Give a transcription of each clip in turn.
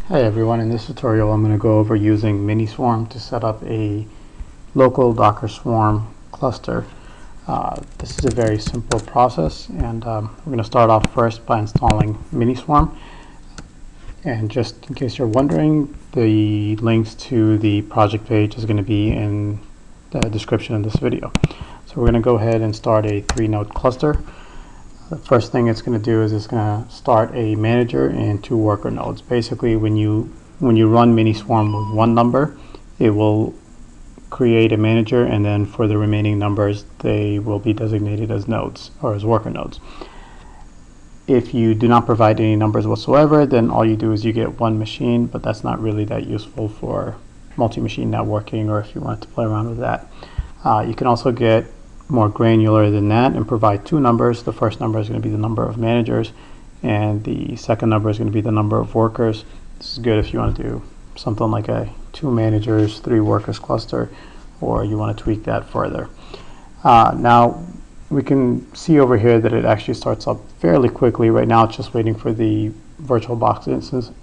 Hi everyone, in this tutorial I'm going to go over using Miniswarm to set up a local Docker Swarm cluster. This is a very simple process, and we're going to start off first by installing Miniswarm. And just in case you're wondering, the links to the project page is going to be in the description of this video. So we're going to go ahead and start a 3-node cluster. The first thing it's going to do is it's going to start a manager and 2 worker nodes. Basically, when you run Miniswarm with one number, it will create a manager, and then for the remaining numbers, they will be designated as nodes or as worker nodes. If you do not provide any numbers whatsoever, then all you do is you get one machine, but that's not really that useful for multi-machine networking or if you want to play around with that. You can also get more granular than that and provide 2 numbers. The first number is going to be the number of managers, and the second number is going to be the number of workers. This is good if you want to do something like a 2 managers, 3 workers cluster, or you want to tweak that further. Now we can see over here that it actually starts up fairly quickly. Right now it's just waiting for the VirtualBox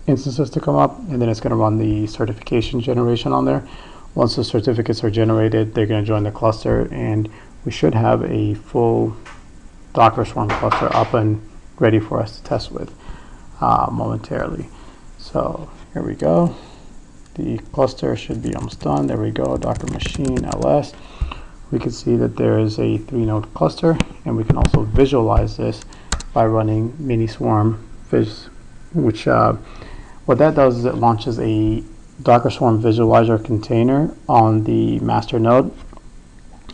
instances to come up, and then it's going to run the certification generation on there. Once the certificates are generated, they're going to join the cluster, and we should have a full Docker Swarm cluster up and ready for us to test with momentarily. So here we go. The cluster should be almost done. There we go, Docker machine ls. We can see that there is a 3-node cluster, and we can also visualize this by running Miniswarm which what that does is it launches a Docker Swarm visualizer container on the master node,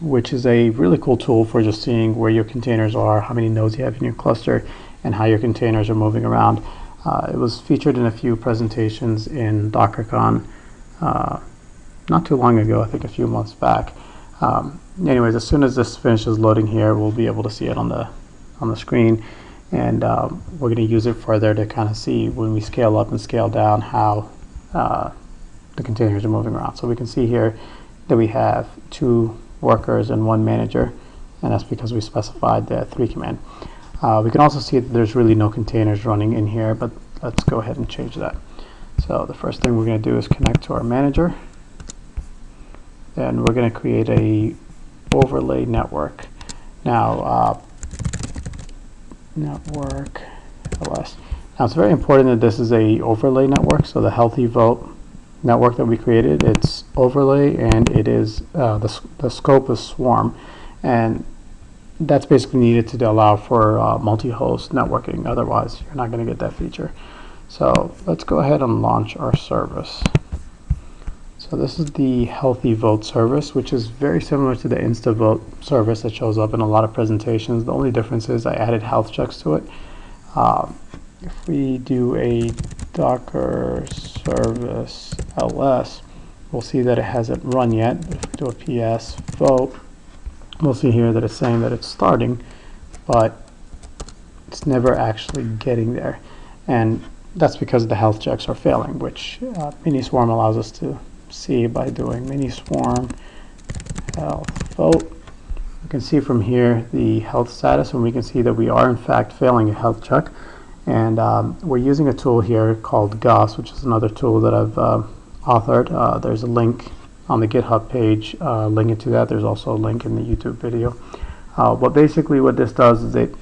which is a really cool tool for just seeing where your containers are, how many nodes you have in your cluster, and how your containers are moving around. It was featured in a few presentations in DockerCon not too long ago, I think a few months back. Anyways, as soon as this finishes loading here, we'll be able to see it on the screen, and we're going to use it further to kind of see when we scale up and scale down how the containers are moving around. So we can see here that we have 2 workers and 1 manager, and that's because we specified the 3 command. We can also see that there's really no containers running in here, but let's go ahead and change that. So the first thing we're going to do is connect to our manager. Then we're going to create a overlay network. Now network ls. Now it's very important that this is a overlay network. So the Healthy Vote network that we created, it's overlay, and it is the scope is Swarm, and that's basically needed to allow for multi-host networking. Otherwise, you're not going to get that feature. So let's go ahead and launch our service. So this is the Healthy Vote service, which is very similar to the InstaVote service that shows up in a lot of presentations. The only difference is I added health checks to it. If we do a Docker service ls, we'll see that it hasn't run yet. If we do a ps vote, we'll see here that it's saying that it's starting, but it's never actually getting there. And that's because the health checks are failing, which Miniswarm allows us to see by doing Miniswarm health vote. You can see from here the health status, and we can see that we are in fact failing a health check. And we're using a tool here called Gus, which is another tool that I've authored. There's a link on the GitHub page linking to that. There's also a link in the YouTube video. But basically what this does is it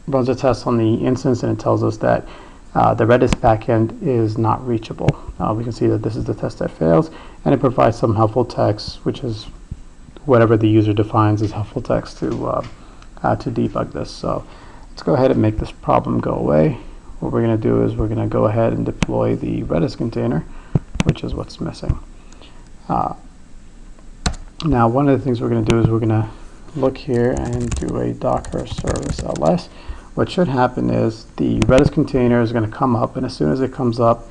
runs a test on the instance, and it tells us that the Redis backend is not reachable. We can see that this is the test that fails, and it provides some helpful text, which is whatever the user defines as helpful text to debug this. So let's go ahead and make this problem go away. What we're going to do is we're going to go ahead and deploy the Redis container, which is what's missing. Now, one of the things we're going to do is we're going to look here and do a Docker service ls. What should happen is the Redis container is going to come up, and as soon as it comes up,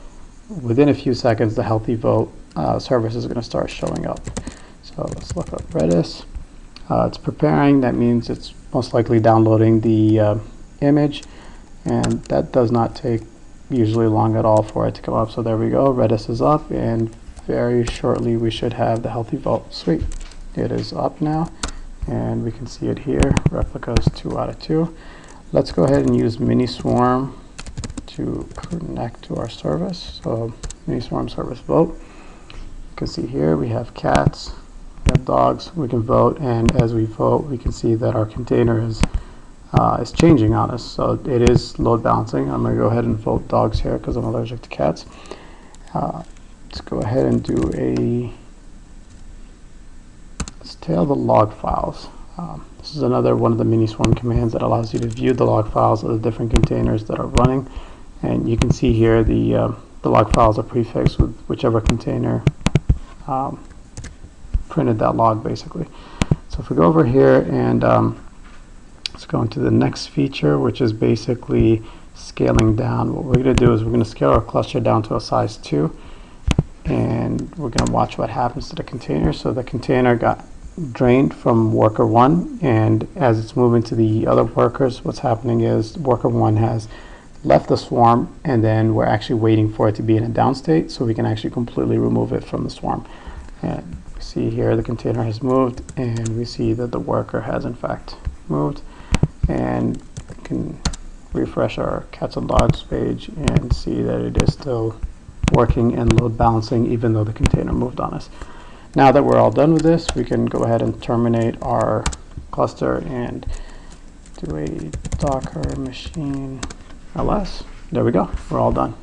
within a few seconds, the Healthy Vote service is going to start showing up. So let's look up Redis. It's preparing. That means it's most likely downloading the image, and that does not take usually long at all for it to come up. So there we go. Redis is up, and very shortly we should have the Healthy Vote. Sweet. It is up now, and we can see it here. Replicas 2 out of 2. Let's go ahead and use Miniswarm to connect to our service. So Miniswarm service vote. You can see here we have cats, we have dogs. We can vote, and as we vote, we can see that our container is changing on us. So it is load balancing. I'm going to go ahead and vote dogs here because I'm allergic to cats. Let's go ahead and let's tail the log files. This is another one of the Miniswarm commands that allows you to view the log files of the different containers that are running. And you can see here the log files are prefixed with whichever container printed that log, basically. So if we go over here and let's go into the next feature, which is basically scaling down. What we're going to do is we're going to scale our cluster down to a size 2, and we're going to watch what happens to the container. So the container got drained from worker 1, and as it's moving to the other workers, what's happening is worker 1 has left the swarm, and then we're actually waiting for it to be in a down state so we can actually completely remove it from the swarm. And we see here the container has moved, and we see that the worker has in fact moved. And we can refresh our cats and dogs page and see that it is still working and load balancing even though the container moved on us. Now that we're all done with this, we can go ahead and terminate our cluster and do a Docker machine ls. There we go. We're all done.